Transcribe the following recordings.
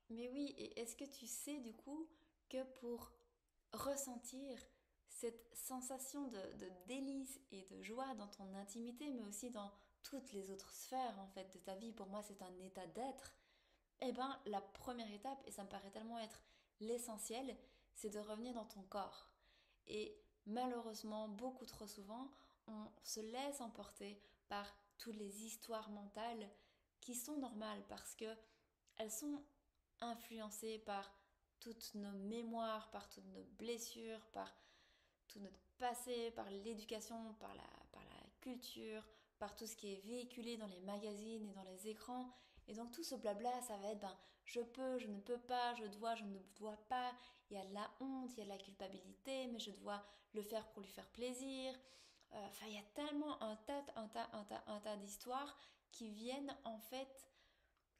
Mais oui, et est-ce que tu sais du coup que pour ressentir cette sensation de délice et de joie dans ton intimité, mais aussi dans toutes les autres sphères en fait de ta vie, pour moi c'est un état d'être, eh ben la première étape, et ça me paraît tellement être l'essentiel, c'est de revenir dans ton corps. Et malheureusement, beaucoup trop souvent, on se laisse emporter par toutes les histoires mentales qui sont normales parce que elles sont influencées par toutes nos mémoires, par toutes nos blessures, par tout notre passé, par l'éducation, par la culture, par tout ce qui est véhiculé dans les magazines et dans les écrans. Et donc tout ce blabla, ça va être je peux, je ne peux pas, je dois, je ne dois pas. Il y a de la honte, il y a de la culpabilité, mais je dois le faire pour lui faire plaisir. Enfin, il y a tellement un tas d'histoires qui viennent en fait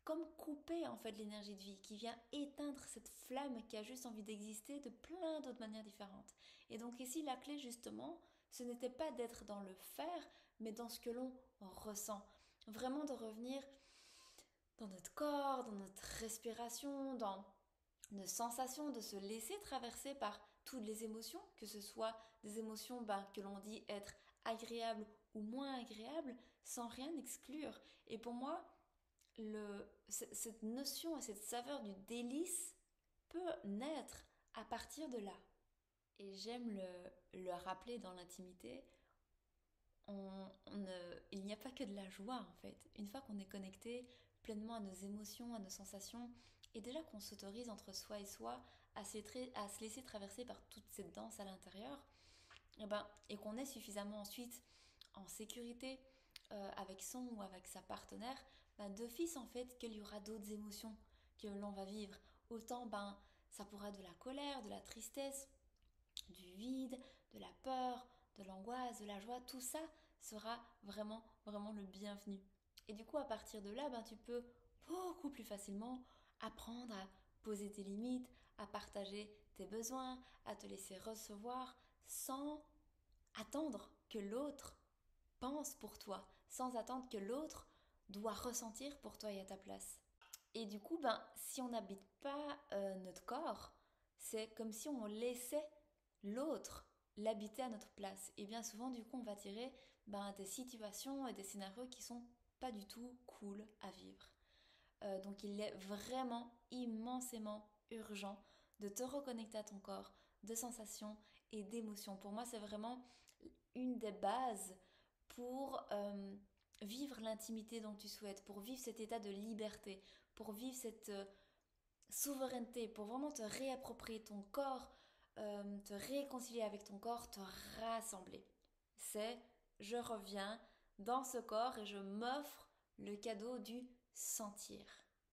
comme couper en fait l'énergie de vie, qui vient éteindre cette flamme qui a juste envie d'exister de plein d'autres manières différentes. Et donc ici, la clé justement, ce n'était pas d'être dans le faire, mais dans ce que l'on ressent. Vraiment de revenir dans notre corps, dans notre respiration, dans nos sensations, de se laisser traverser par toutes les émotions, que ce soit des émotions que l'on dit être agréables ou moins agréables, sans rien exclure. Et pour moi, cette notion et cette saveur du délice peut naître à partir de là. Et j'aime le rappeler dans l'intimité, il n'y a pas que de la joie en fait. Une fois qu'on est connecté pleinement à nos émotions, à nos sensations, et déjà qu'on s'autorise entre soi et soi à se laisser traverser par toute cette danse à l'intérieur, et qu'on est suffisamment ensuite en sécurité avec son ou avec sa partenaire, d'office en fait qu'il y aura d'autres émotions que l'on va vivre. Autant ça pourra être de la colère, de la tristesse, du vide, de la peur, de l'angoisse, de la joie, tout ça sera vraiment vraiment le bienvenu. Et du coup à partir de là, tu peux beaucoup plus facilement apprendre à poser tes limites, à partager tes besoins, à te laisser recevoir sans attendre que l'autre pense pour toi, sans attendre que l'autre doit ressentir pour toi et à ta place. Et du coup, si on n'habite pas notre corps, c'est comme si on laissait l'autre l'habiter à notre place. Et bien souvent, du coup, on va tirer des situations et des scénarios qui sont pas du tout cool à vivre. Donc il est vraiment immensément urgent de te reconnecter à ton corps, de sensations et d'émotions. Pour moi, c'est vraiment une des bases pour vivre l'intimité dont tu souhaites, pour vivre cet état de liberté, pour vivre cette souveraineté, pour vraiment te réapproprier ton corps, te réconcilier avec ton corps, te rassembler. C'est je reviens dans ce corps et je m'offre le cadeau du sentir.